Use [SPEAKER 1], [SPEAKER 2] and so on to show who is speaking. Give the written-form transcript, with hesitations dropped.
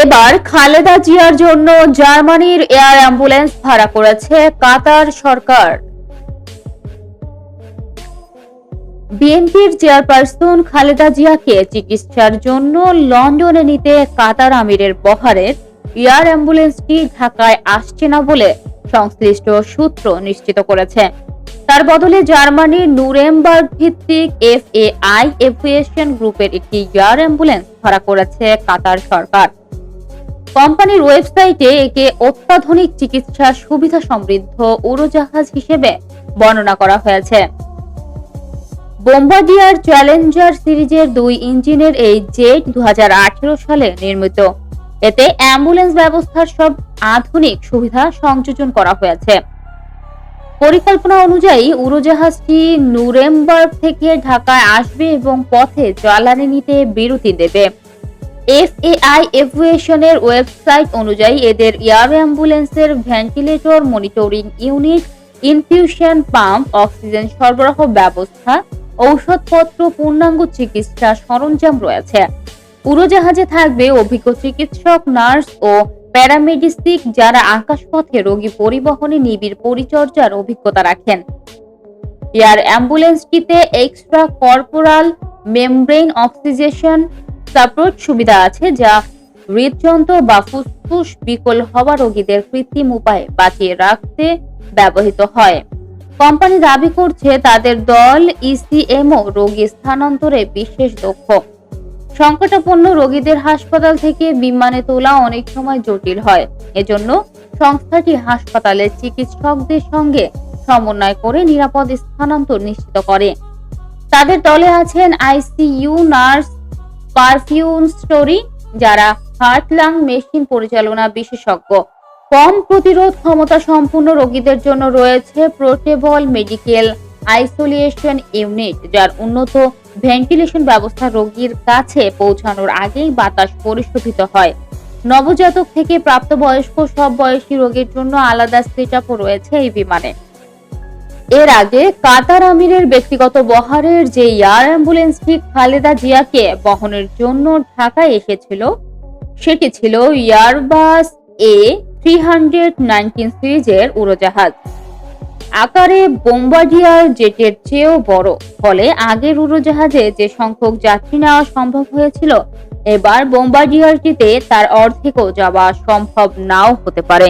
[SPEAKER 1] এবার খালেদা জিয়ার জন্য জার্মানির এয়ার অ্যাম্বুলেন্স ভাড়া করেছে কাতার সরকার। বিএনপির চেয়ারপারসন খালেদা জিয়াকে চিকিৎসার জন্য লন্ডনে নিতে কাতার আমিরের বহরের এয়ার অ্যাম্বুলেন্সটি ঢাকায় আসছে না বলে সংশ্লিষ্ট সূত্র নিশ্চিত করেছে। তার বদলে জার্মানির নুরেমবার্গ ভিত্তিক FAI এভিয়েশন গ্রুপের একটি এয়ার অ্যাম্বুলেন্স ভাড়া করেছে কাতার সরকার। কোম্পানির ওয়েবসাইটে একে অত্যাধুনিক চিকিৎসা সুবিধা সমৃদ্ধ উড়োজাহাজ হিসেবে বর্ণনা করা হয়েছে। বোম্বার্ডিয়ার চ্যালেঞ্জার সিরিজের 2 ইঞ্জিনের এই জেট 2018 সালে নির্মিত। এতে অ্যাম্বুলেন্স ব্যবস্থার সব আধুনিক সুবিধা সংযোজন করা হয়েছে। পরিকল্পনা অনুযায়ী উড়োজাহাজটি নুরেমবার্গ থেকে ঢাকায় আসবে এবং পথে জ্বালানি নিতে বিরতি দেবে। FAI এভিয়েশনের ওয়েবসাইট অনুযায়ী এদের এয়ার অ্যাম্বুলেন্সের ventilator monitoring unit, infusion pump, oxygen সরবরাহ ব্যবস্থা, ঔষধপত্র, পূর্ণাঙ্গ চিকিৎসা সরঞ্জাম রয়েছে। উড়োজাহাজে থাকবে অভিজ্ঞ চিকিৎসক, নার্স ও প্যারামেডিসিক যারা আকাশপথে রোগী পরিবহনে নিবিড় পরিচর্যার অভিজ্ঞতা রাখেন। এয়ার অ্যাম্বুলেন্সটিতে extra corporeal membrane oxygenation support সুবিধা আছে, যা হৃদযন্ত্র বা ফুসফুস বিকল হওয়া রোগীদের কৃত্রিম উপায়ে বাঁচিয়ে রাখতে ব্যবহৃত হয়। কোম্পানি দাবি করছে তাদের দল ECMO রোগী স্থানান্তরে বিশেষ দক্ষ। সংকটাপন্ন রোগীদের হাসপাতাল থেকে বিমানে তোলা অনেক সময় জটিল হয়। এজন্য সংস্থাটি হাসপাতালের চিকিৎসকদের সঙ্গে সমন্বয় করে নিরাপদ স্থানান্তর নিশ্চিত করে। তাদের দলে আছেন ICU নার্স, পারফিউমস্টোরি যারা হার্ট লাং মেশিন পরিচালনা বিশেষজ্ঞ। কম প্রতিরোধ ক্ষমতা সম্পন্ন রোগীদের জন্য রয়েছে পোর্টেবল মেডিকেল আইসোলিয়েশন ইউনিট, যার উন্নত ভেন্টিলেশন ব্যবস্থা রোগীর কাছে পৌঁছানোর আগেই বাতাস পরিশোধিত হয়। নবজাতক থেকে প্রাপ্তবয়স্ক সব বয়সী রোগীর জন্য আলাদা সেটআপও রয়েছে এই বিমানে। এর আগে কাতার আমিরের ব্যক্তিগত বহরের যে এয়ার অ্যাম্বুলেন্সটি খালেদা জিয়াকে বহনের জন্য ঢাকায় এসেছিল, সেটি ছিল এয়ারবাস A319 সিরিজের উড়োজাহাজ। আকারে বোম্বার্ডিয়ার জেটের চেয়েও বড়, ফলে আগের উড়োজাহাজে যে সংখ্যক যাত্রী নেওয়া সম্ভব হয়েছিল, এবার বোম্বার্ডিয়ারটিতে তার অর্ধেকও যাওয়া সম্ভব নাও হতে পারে।